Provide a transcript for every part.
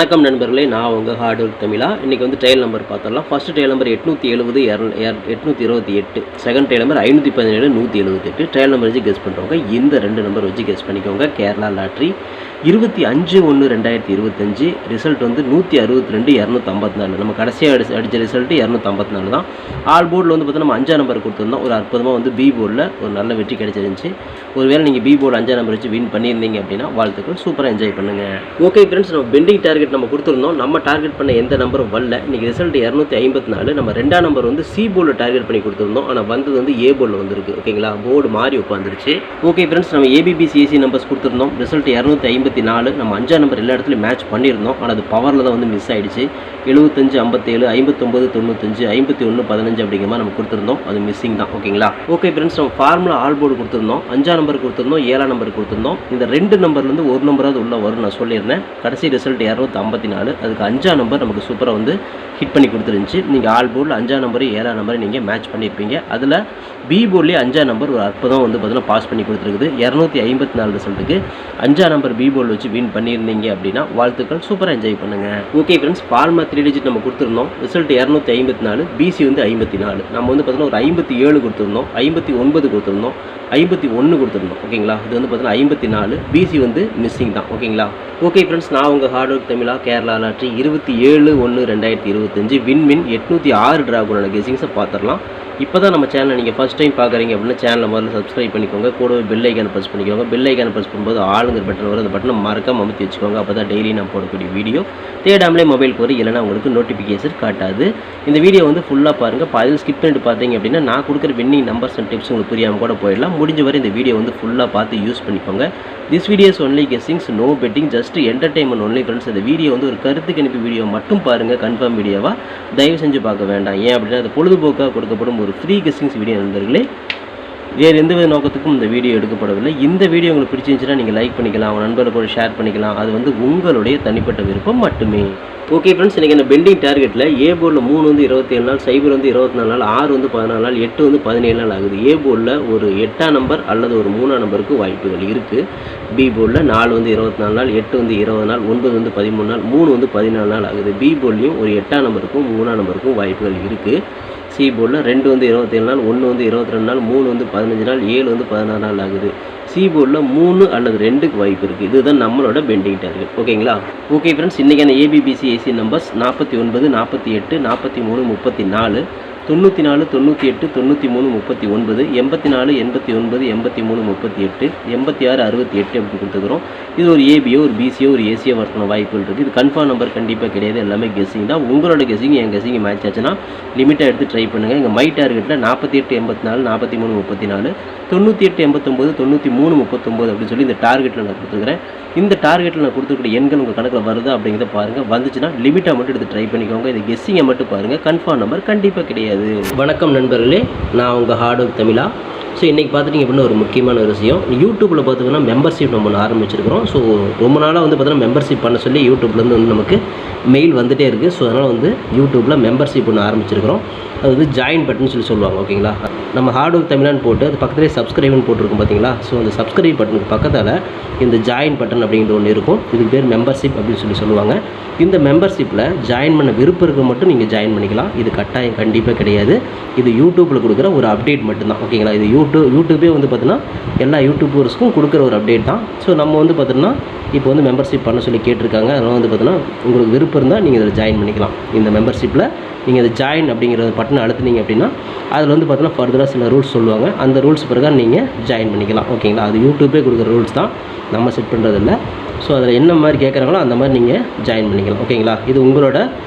வணக்கம் நண்பர்களே, நான் உங்கள் ஹார்ட் ஒர்க் தமிழா. இன்றைக்கி வந்து ட்ரையல் நம்பர் பார்த்துடலாம். First trial number 870 828, second trial number 517 178. Trial number வச்சு கெஸ் பண்ணுறவங்க இந்த 2 நம்பர் வச்சு கெஸ் பண்ணிக்கோங்க. கேரளா லாட்ரி 25/1/2025 ரிசல்ட் வந்து 162 254. நம்ம கடைசியாக அடித்த ரிசல்ட்டு 254 தான். ஆல் போர்டில் வந்து பார்த்தீங்கன்னா நம்ம 5ஆம் நம்பர் கொடுத்துருந்தோம். ஒரு அற்புதமாக வந்து பி போர்டில் ஒரு நல்ல வெற்றி கிடைச்சிருந்துச்சு. ஒருவேளை நீங்கள் பி போர்டு 5ஆம் நம்பர் வச்சு வின் பண்ணியிருந்தீங்க அப்படின்னா வாழ்த்துக்கள், சூப்பராக என்ஜாய் பண்ணுங்கள். ஓகே ஃப்ரெண்ட்ஸ், நம்ம பெண்டிங் டார்கெட் நம்ம கொடுத்துருந்தோம். நம்ம டார்கெட் பண்ண எந்த நம்பரும் வரல. இன்றைக்கி ரிசல்ட் 254. நம்ம 2ஆம் நம்பர் வந்து சி போர்டில் டார்கெட் பண்ணி கொடுத்துருந்தோம். ஆனால் வந்தது வந்து ஏ போர்டில் வந்துருக்கு. ஓகேங்களா, போர்டு மாறி உட்காந்துருச்சு. ஓகே ஃப்ரெண்ட்ஸ், நம்ம ஏபிபிசிஏசி நம்பர்ஸ் கொடுத்துருந்தோம். ரிசல்ட் 254. நம்ம 5ஆம் நம்பர் எல்லா இடத்துலையும் மேட்ச் பண்ணியிருந்தோம். ஆனால் அது பவரில் தான் வந்து மிஸ் ஆகிடுச்சு. 75 57 59 95 51 15 அப்படிங்கிற மாதிரி நம்ம கொடுத்துருந்தோம். அது மிஸ்ஸிங் தான். ஓகேங்களா. ஓகே ஃப்ரெண்ட்ஸ், நம்ம ஃபார்முலா ஆல் போர்டு கொடுத்துருந்தோம். 5ஆம் நம்பர் கொடுத்துருந்தோம், 7ஆம் நம்பர் கொடுத்துருந்தோம். இந்த 2 நம்பர்லேருந்து ஒரு நம்பராவது உள்ள வரும் நான் சொல்லியிருந்தேன். கடைசி ரிசல்ட் 254. அதுக்கு 5ஆம் நம்பர் நமக்கு சூப்பராக வந்து ஹிட் பண்ணி கொடுத்துருந்துச்சு. நீங்கள் ஆல் போர்டில் 5ஆம் நம்பர் 7ஆம் நம்பரை நீங்கள் மேட்ச் பண்ணியிருப்பீங்க. அதில் பி போர்ட்லேயே 5ஆம் நம்பர் ஒரு அற்புதம் வந்து பார்த்தீங்கன்னா பாஸ் பண்ணி கொடுத்துருக்குது. 254 ரிசல்ட்டுக்கு 5ஆம் நம்பர் பி போர்டில் வச்சு வின் பண்ணியிருந்தீங்க அப்படின்னா வாழ்த்துக்கள், சூப்பராக என்ஜாய் பண்ணுங்கள். ஓகே ஃப்ரெண்ட்ஸ், ஃபார்முலா 3 டிஜிட் நம்ம கொடுத்துருந்தோம். ரிசல்ட் 254, பிசி வந்து 54. நம்ம வந்து பார்த்தீங்கன்னா ஒரு 57 கொடுத்துருந்தோம், 59 கொடுத்துருந்தோம், 51 கொடுத்துருந்தோம். ஓகேங்களா, இது வந்து பார்த்தீங்கன்னா 54, பிசி வந்து மிஸ்ஸிங் தான். ஓகேங்களா. ஓகே ஃப்ரெண்ட்ஸ், நான் உங்கள் ஹார்ட் ஒர்க் தமிழா. கேரளா லாட்ரி 27/1/2025 வின் 806 டிராகுனோட கெஸிங்ஸை பார்த்துடலாம். இப்போ தான் நம்ம சேனலை நீங்கள் ஃபஸ்ட் டைம் பார்க்குறீங்க அப்படின்னா சேனலை முதல்ல சப்ஸ்கிரைப் பண்ணிக்கோங்க. கூடவே பெல் ஐக்கானை ப்ரெஸ் பண்ணிக்கோங்க. பெல் ஐக்கானை ப்ரெஸ் பண்ணும்போது ஆளுங்கிற பட்டன் வரும். அந்த பட்டனை மறக்காம அமுத்தி வச்சுக்கோங்க. அப்போ தான் டெய்லி நான் போடக்கூடிய வீடியோ தேடாமலே மொபைல் போகிற இல்லைனா உங்களுக்கு நோட்டிஃபிகேஷன் காட்டாது. இந்த வீடியோ வந்து ஃபுல்லாக பாருங்கள். பாதியில் ஸ்கிப் பண்ணிட்டு பார்த்தீங்க அப்படின்னா நான் கொடுக்குற வின்னிங் நம்பர்ஸ் அண்ட் டிப்ஸ் உங்களுக்கு புரியாமல் கூட போயிடலாம். முடிஞ்ச வரை இந்த வீடியோ வந்து ஃபுல்லாக பார்த்து யூஸ் பண்ணிக்கோங்க. This videos only guessings, no betting, just entertainment only friends. இந்த வீடியோ வந்து ஒரு கருத்து கணிப்பு வீடியோ மட்டும் பாருங்கள். கன்ஃபார்ம் வீடியோவாக தயவு செஞ்சு பார்க்க வேண்டாம். ஏன் அப்படின்னா அது பொழுதுபோக்காக கொடுக்கப்படும் ஒரு ஃப்ரீ கெஸ்ஸிங்ஸ் வீடியோ நண்பர்களே. வேறு எந்த வித நோக்கத்துக்கும் இந்த வீடியோ எடுக்கப்படவில்லை. இந்த வீடியோ உங்களுக்கு பிடிச்சிருந்துச்சுன்னா நீங்கள் லைக் பண்ணிக்கலாம், உங்கள் நண்பர்களோட ஷேர் பண்ணிக்கலாம். அது வந்து உங்களுடைய தனிப்பட்ட விருப்பம் மட்டுமே. ஓகே ஃப்ரெண்ட்ஸ், இன்றைக்கி அந்த பெண்டிங் டார்கெட்டில் ஏ போர்டில் 3 வந்து 27 நாள், சைபர் வந்து 24 நாள், 6 வந்து 14 நாள், 8 வந்து 17 நாள் ஆகுது. ஏ போர்டில் ஒரு 8ஆம் நம்பர் அல்லது ஒரு 3ஆம் நம்பருக்கு வாய்ப்புகள் இருக்குது. பி போர்டில் 4 வந்து 24 நாள், 8 வந்து 20 நாள், 9 வந்து 13 நாள், 3 வந்து 14 நாள் ஆகுது. பி போர்ட்லேயும் ஒரு 8ஆம் நம்பருக்கும் 3ஆம் நம்பருக்கும் வாய்ப்புகள் இருக்குது. சி போர்டில் 2 வந்து 27 நாள், 1 வந்து 22 நாள், 3 வந்து 15 நாள், 7 வந்து 16 நாள் ஆகுது. சி போர்டில் 3 அல்லது 2க்கு வாய்ப்பு இருக்குது. இதுதான் நம்மளோட பெண்டிங் டார்கெட். ஓகேங்களா. ஓகே ஃப்ரெண்ட்ஸ், இன்றைக்கான ஏபிபிசிஏசி நம்பர்ஸ் 49 48 43 34 94 98 93 39 84 89 83 38 86 68 அப்படி கொடுத்துக்கிறோம். இது ஒரு ஏபியோ ஒரு பிசியோ ஒரு ஏசியோ வரக்கூடிய வாய்ப்புகள் இருக்குது. இது கன்ஃபார்ம் நம்பர் கண்டிப்பாக கிடையாது. எல்லாமே கெஸ்ஸிங் தான். உங்களோட கெஸ்ஸிங் என் கெஸ்ஸிங் மேட்ச் ஆச்சுன்னா லிமிட்டாக எடுத்து ட்ரை பண்ணுங்கள். எங்கள் மை டார்கெட்டில் 48 84 43 34 98 89 93 39 அப்படின்னு சொல்லி இந்த டார்கெட்டில் நான் கொடுத்துருக்கிறேன். இந்த டார்கெட்டில் நான் கொடுத்துருக்கிற எண்கள் உங்கள் கணக்கில் வருதா அப்படிங்கிறத பாருங்கள். வந்துச்சுன்னா லிமிட்டாக மட்டும் எடுத்து ட்ரை பண்ணிக்கோங்க. இது கெஸ்ஸிங்கை மட்டும் பாருங்கள். கன்ஃபார்ம் நம்பர் கண்டிப்பாக கிடையாது. வணக்கம் நண்பர்களே, நான் உங்கள் ஹார்ட் ஒர்க் தமிழா. ஸோ இன்றைக்கி பார்த்துட்டிங்க அப்படின்னா ஒரு முக்கியமான ஒரு விஷயம். யூடியூப்பில் பார்த்திங்கன்னா மெம்பர்ஷிப் நம்ம ஆரம்பிச்சிருக்கிறோம். ஸோ ரொம்ப நாளாக வந்து பார்த்தீங்கன்னா மெம்பர்ஷிப் பண்ண சொல்லி யூடியூப்லேருந்து வந்து நமக்கு மெயில் வந்துகிட்டே இருக்குது. ஸோ அதனால் வந்து யூடியூப்பில் மெம்பர்ஷிப் ஒன்று ஆரம்பிச்சிருக்கிறோம். அது வந்து ஜாயின் பட்டன் சொல்லி சொல்லுவாங்க. ஓகேங்களா. நம்ம ஹார்ட் ஒர்க் தமிழான்னு போட்டு அது பக்கத்துலேயே சப்ஸ்கிரைப்னு போட்டிருக்கும் பார்த்தீங்களா. ஸோ அந்த சப்ஸ்கிரைப் பட்டனுக்கு பக்கத்தில் இந்த ஜாயின் பட்டன் அப்படிங்கிற ஒன்று இருக்கும். இதுக்கு பேர் மெம்பர்ஷிப் அப்படின்னு சொல்லி சொல்லுவாங்க. இந்த மெம்பர்ஷிப்பில் ஜாயின் பண்ண விருப்பம் இருக்க மட்டும் நீங்கள் ஜாயின் பண்ணிக்கலாம். இது கட்டாயம் கண்டிப்பாக கிடையாது. இது யூடியூப்பில் கொடுக்குற ஒரு அப்டேட் மட்டும்தான். ஓகேங்களா. இது யூடியூபே வந்து பார்த்தீங்கன்னா எல்லா யூடியூபர்ஸ்க்கும் கொடுக்குற ஒரு அப்டேட் தான். ஸோ நம்ம வந்து பார்த்தீங்கன்னா இப்போ வந்து மெம்பர்ஷிப் பண்ண சொல்லி கேட்டிருக்காங்க. அதனால் வந்து பார்த்தீங்கன்னா உங்களுக்கு விருப்பம் இருந்தால் நீங்கள் இதில் ஜாயின் பண்ணிக்கலாம். இந்த மெம்பர்ஷிப்பில் நீங்கள் அதை ஜாயின் அப்படிங்கிற பட்டனை அழுத்துனீங்க அப்படின்னா அதில் வந்து பார்த்தீங்கன்னா ஃபர்தராக சில ரூல்ஸ் சொல்லுவாங்க. அந்த ரூல்ஸ் பிறகு நீங்கள் ஜாயின் பண்ணிக்கலாம். ஓகேங்களா. அது யூடியூபே கொடுக்குற ரூல்ஸ் தான், நம்ம செட் பண்ணுறதில்ல. ஸோ அதில் என்ன மாதிரி கேட்குறாங்களோ அந்த மாதிரி நீங்கள் ஜாயின் பண்ணிக்கலாம். ஓகேங்களா. இது உங்களோட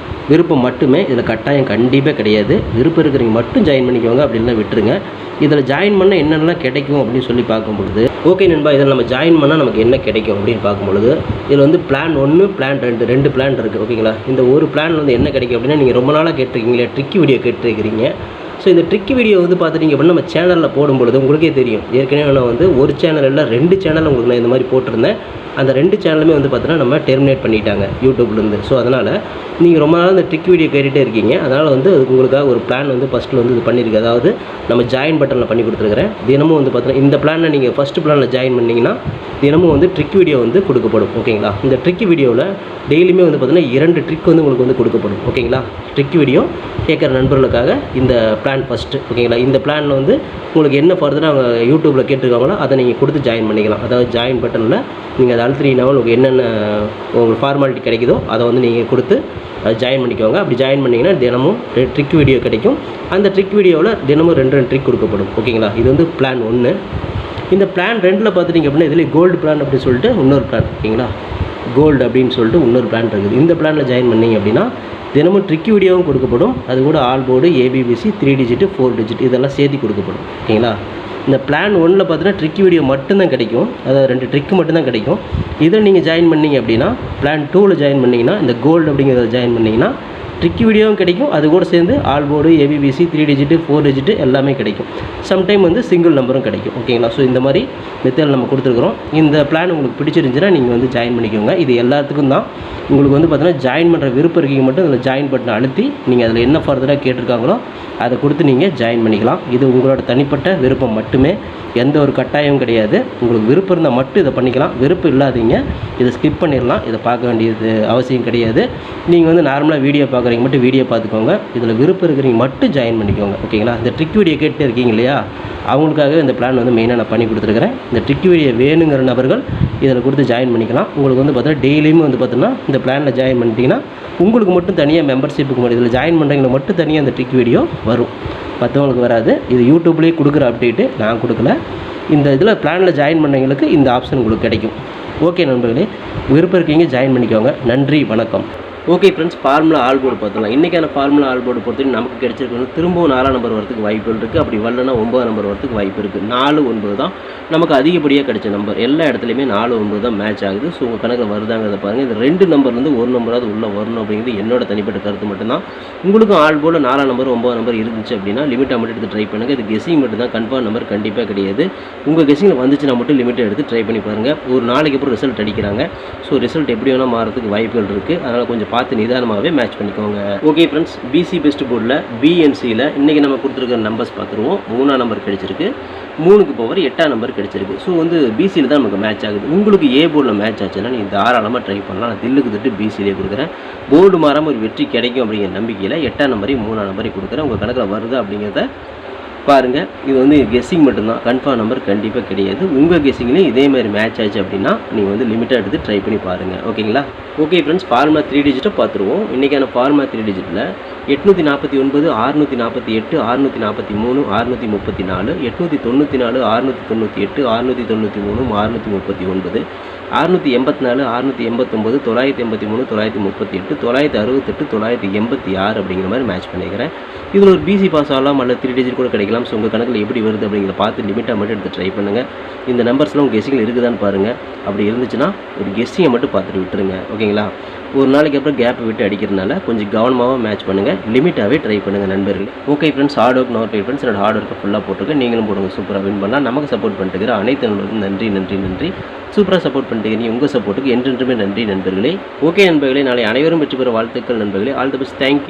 விருப்பம் மட்டுமே. இதில் கட்டாயம் கண்டிப்பாக கிடையாது. விருப்பம் இருக்கிறவங்க மட்டும் ஜாயின் பண்ணிக்கோங்க, அப்படின்னா விட்டுருங்க. இதில் ஜாயின் பண்ணால் என்னென்னலாம் கிடைக்கும் அப்படின்னு சொல்லி பார்க்கும்பொழுது, ஓகே நண்பா, இதில் நம்ம ஜாயின் பண்ணால் நமக்கு என்ன கிடைக்கும் அப்படின்னு பார்க்கும்பொழுது இதில் வந்து பிளான் 1 பிளான் 2 பிளான் இருக்குது. ஓகேங்களா. இந்த ஒரு பிளான் வந்து என்ன கிடைக்கும் அப்படின்னா நீங்கள் ரொம்ப நாளாக கேட்டிருக்கீங்களே ட்ரிக்கி வீடியோ கேட்டிருக்கிறீங்க. ஸோ இந்த ட்ரிக் வீடியோ வந்து பார்த்துட்டிங்க அப்படின்னா நம்ம சேனலில் போடும்பொழுது உங்களுக்கே தெரியும். ஏற்கனவே நான் வந்து ஒரு சேனல் இல்லை 2 சேனல் உங்களுக்கு நான் இந்த மாதிரி போட்டிருந்தேன். அந்த 2 சேனலுமே வந்து பார்த்தீங்கன்னா நம்ம டெர்மினேட் பண்ணிட்டாங்க யூடியூப்லேருந்து. ஸோ அதனால் நீங்கள் ரொம்ப நாள் இந்த ட்ரிக் வீடியோ கேட்டுகிட்டே இருக்கீங்க. அதனால் வந்து அதுக்கு உங்களுக்காக ஒரு பிளான் வந்து ஃபஸ்ட்டில் வந்து இது பண்ணியிருக்கு. அதாவது நம்ம ஜாயின் பட்டனில் பண்ணி கொடுத்துருக்குறேன். தினமும் வந்து பார்த்தீங்கன்னா இந்த பிளானை நீங்கள் ஃபஸ்ட்டு பிளானில் ஜாயின் பண்ணிங்கன்னா தினமும் வந்து ட்ரிக் வீடியோ வந்து கொடுக்கப்படும். ஓகேங்களா? இந்த ட்ரிக் வீடியோவில் டெய்லியுமே வந்து பார்த்தீங்கன்னா 2 ட்ரிக் வந்து உங்களுக்கு வந்து கொடுக்கப்படும். ஓகேங்களா? ட்ரிக் வீடியோ கேட்குற நண்பர்களுக்காக இந்த பிளான் ஃபஸ்ட்டு. ஓகேங்களா? இந்த பிளானில் வந்து உங்களுக்கு என்ன ஃபர்தராக அவங்க யூடியூப்பில் கேட்டிருக்காங்களோ அதை நீங்கள் கொடுத்து ஜாயின் பண்ணிக்கலாம். அதாவது ஜாயின் பட்டனில் நீங்கள் அதை அழுத்தினீங்கன்னா உங்களுக்கு என்னென்ன உங்களுக்கு ஃபார்மாலிட்டி கிடைக்குதோ அதை வந்து நீங்கள் கொடுத்து ஜாயின் பண்ணிக்கோங்க. அப்படி ஜாயின் பண்ணிங்கன்னா தினமும் ட்ரிக் வீடியோ கிடைக்கும். அந்த ட்ரிக் வீடியோவில் தினமும் 2 ட்ரிக் கொடுக்கப்படும். ஓகேங்களா? இது வந்து பிளான் 1. இந்த பிளான் 2ல் பார்த்துட்டிங்க அப்படின்னா இதில் கோல்டு பிளான் அப்படின்னு சொல்லிட்டு இன்னொரு பிளான். ஓகேங்களா? கோல்டு அப்படின்னு சொல்லிட்டு இன்னொரு பிளான் இருக்குது. இந்த பிளானில் ஜாயின் பண்ணிங்க அப்படின்னா தினமும் ட்ரிக் வீடியோவும் கொடுக்கப்படும். அது கூட all board, ABBC, 3 digit, 4 digit இதெல்லாம் சேர்த்து கொடுக்கப்படும். ஓகேங்களா? இந்த பிளான் 1ல் பார்த்தீங்கன்னா ட்ரிக் வீடியோ மட்டும்தான் கிடைக்கும். அதாவது 2 ட்ரிக் மட்டும்தான் கிடைக்கும். இதில் நீங்கள் ஜாயின் பண்ணிங்க அப்படின்னா பிளான் 2ல் ஜாயின் பண்ணிங்கன்னா இந்த கோல்டு அப்படிங்கிறத ஜாயின் பண்ணிங்கன்னா ட்ரிக் வீடியோவும் கிடைக்கும். அது கூட சேர்ந்து all board, ABBC, 3 digit, 4 digit எல்லாமே கிடைக்கும். சம்டைம் வந்து சிங்கிள் நம்பரும் கிடைக்கும். ஓகேங்களா? ஸோ இந்த மாதிரி மெத்தட் நம்ம கொடுத்துருக்குறோம். இந்த பிளான் உங்களுக்கு பிடிச்சிருந்துச்சுன்னா நீங்கள் வந்து ஜாயின் பண்ணிக்கோங்க. இது எல்லாத்துக்கும் தான். உங்களுக்கு வந்து பார்த்தீங்கன்னா ஜாயின் பண்ணுற விருப்பம் இருக்கீங்க மட்டும் அதில் ஜாயின் பட்டனை அழுத்தி நீங்கள் அதில் என்ன ஃபர்தராக கேட்டிருக்காங்களோ அதை கொடுத்து நீங்கள் ஜாயின் பண்ணிக்கலாம். இது உங்களோட தனிப்பட்ட விருப்பம் மட்டுமே. எந்த ஒரு கட்டாயமும் கிடையாது. உங்களுக்கு விருப்பம் இருந்தால் மட்டும் இதை பண்ணிக்கலாம். விருப்பம் இல்லாதீங்க இதை ஸ்கிப் பண்ணிடலாம். இதை பார்க்க வேண்டியது அவசியம் கிடையாது. நீங்கள் வந்து நார்மலாக வீடியோ பார்க்குறீங்க மட்டும் வீடியோ பார்த்துக்கோங்க. இதில் விருப்பம் இருக்கிறீங்க மட்டும் ஜாயின் பண்ணிக்கோங்க. ஓகேங்களா? இந்த ட்ரிக் வீடியோ கேட்டு இருக்கீங்க இல்லையா, அவங்களுக்காக இந்த பிளான் வந்து மெயினாக நான் பண்ணி கொடுத்துருக்குறேன். இந்த ட்ரிக் வீடியோ வேணுங்கிற நபர்கள் இதில் கொடுத்து ஜாயின் பண்ணிக்கலாம். உங்களுக்கு வந்து பார்த்தீங்கன்னா டெய்லியுமே வந்து பார்த்தீங்கன்னா இந்த பிளானில் ஜாயின் பண்ணிட்டீங்கன்னா உங்களுக்கு மட்டும் தனியாக மெம்பர்ஷிப்புக்கு மட்டும் இதில் ஜாயின் பண்ணுறவங்களுக்கு மட்டும் தனியாக இந்த ட்ரிக் வீடியோ வரும். மற்றவங்களுக்கு வராது. இது யூடியூப்லேயே கொடுக்குற அப்டேட்டு, நான் கொடுக்கல. இந்த இதில் பிளானில் ஜாயின் பண்ணவங்களுக்கு இந்த ஆப்ஷன் உங்களுக்கு கிடைக்கும். ஓகே நண்பர்களே, விருப்பம் இருக்கீங்க ஜாயின் பண்ணிக்கோங்க. நன்றி, வணக்கம். Okay friends, formula all board பார்த்துக்கலாம். இன்றைக்கான ஃபார்முலா ஆல் போர்டு பொறுத்தவரைக்கும் நமக்கு கிடைச்சிருக்கணும் திரும்பவும் 4ஆம் நம்பர் வரதுக்கு வாய்ப்புகள் இருக்குது. அப்படி வரலன்னா 9ஆம் நம்பர் வரதுக்கு வாய்ப்பு இருக்குது. 4, 9 தான் நமக்கு அதிகப்படியாக கிடைச்ச நம்பர். எல்லா இடத்துலையுமே 4, 9 தான் மேட்ச் ஆகுது. ஸோ உங்கள் கணக்கில் வருதாங்கிறத பாருங்கள். இந்த 2 நம்பர்லேருந்து ஒரு நம்பராவது உள்ளே வரணும் அப்படிங்கிறது என்னோட தனிப்பட்ட கருத்து மட்டும்தான். உங்களுக்கும் ஆல் போர்டு 4ஆம் நம்பர் 9ஆம் நம்பர் இருந்துச்சு அப்படின்னா லிமிட்டாக மட்டும் எடுத்து ட்ரை பண்ணுங்கள். இது கெஸிங் மட்டும் தான், கன்ஃபார்ம் நம்பர் கண்டிப்பாக கிடையாது. உங்கள் கெஸிங்கில் வந்துச்சுன்னா மட்டும் லிமிட்டை எடுத்து ட்ரை பண்ணி பாருங்கள். ஒரு நாளைக்கு அப்புறம் ரிசல்ட் அடிக்கிறாங்க. ஸோ ரிசல்ட் எப்படி வேணால் மாறதுக்கு வாய்ப்புகள் இருக்குது. அதனால் கொஞ்சம் பார்த்து நிதானமாகவே மேட்ச் பண்ணிக்கோங்க. ஓகே ஃப்ரெண்ட்ஸ், பிசி பெஸ்ட் போர்டில் பிஎன்சியில் இன்றைக்கி நம்ம கொடுத்துருக்கிற நம்பர்ஸ் பார்த்துருவோம். 3ஆம் நம்பர் கிடைச்சிருக்கு, 3க்கு பவர் 8ஆம் நம்பர் கிடைச்சிருக்கு. ஸோ வந்து பிசியில் தான் நமக்கு மேட்ச் ஆகுது. உங்களுக்கு ஏ போர்டில் மேட்ச் ஆச்சுன்னா நீங்கள் தாராளமாக ட்ரை பண்ணலாம். நான் தில்லுக்கு திட்டு பிசியிலே கொடுக்குறேன். போர்டு மாறாமல் ஒரு வெற்றி கிடைக்கும் அப்படிங்கிற நம்பிக்கையில் 8ஆம் நம்பரையும் 3ஆம் நம்பரையும் கொடுக்குறேன். உங்கள் கணக்கில் வருது அப்படிங்கிறத பாருங்கள். இது வந்து கெஸ்ஸிங் மட்டும்தான், கன்ஃபார்ம் நம்பர் கண்டிப்பாக கிடையாது. உங்கள் கெஸ்ஸிங்லேயும் இதே மாதிரி மேட்ச் ஆச்சு அப்படின்னா நீங்கள் வந்து லிமிட்டாக எடுத்து ட்ரை பண்ணி பாருங்கள். ஓகேங்களா? ஓகே ஃப்ரெண்ட்ஸ், ஃபார்முலா 3 டிஜிட்டை பார்த்துருவோம். இன்றைக்கான ஃபார்முலா 3 டிஜிட்டில் 849, 648, 643, 634, 894, 698, 693, 639, 684, 689, 983, 938, 968, 986 அப்படிங்கிற மாதிரி மேட்ச் பண்ணிக்கிறேன். இதில் ஒரு பிசி பாஸ் ஆகலாம் அல்லது 3 டிஜிட் கூட கிடைக்கலாம். ஸோ உங்கள் கணக்கில் எப்படி வருது அப்படிங்கிறத பார்த்து லிமிட்டாக மட்டும் எடுத்து ட்ரை பண்ணுங்கள். இந்த நம்பர்ஸ்லாம் உங்கள் கெஸ்ஸிங்கில் இருக்குதான்னு பாருங்கள். அப்படி இருந்துச்சுன்னா ஒரு கெஸ்ஸிங்கை மட்டும் பார்த்துட்டு விட்டுருங்க. ஓகேங்களா? ஒரு நாளைக்கு அப்புறம் கேப் விட்டு அடிக்கிறதுனால கொஞ்சம் கவனமாக மேட்ச் பண்ணுங்கள். லிமிட்டாகவே ட்ரை பண்ணுங்கள் நண்பர்கள். Okay friends, hard work note friends. என்னோட ஹார்ட் ஒர்க்கை ஃபுல்லாக போட்டுருக்கேன். நீங்களும் போடுங்க. சூப்பராக வின் பண்ணலாம். நமக்கு சப்போர்ட் பண்ணிட்டுக்கிற அனைத்து நண்பர்களுக்கும் நன்றி நன்றி நன்றி. சூப்பராக சப்போர்ட் பண்ணிட்டு உங்கள் சப்போர்ட்டுக்கு என்றென்றுமே நன்றி நண்பர்களே. ஓகே நண்பர்களே, நாளை அனைவரும் வெற்றி பெற வாழ்த்துக்கள் நண்பர்களே. All the best. தேங்க்யூ.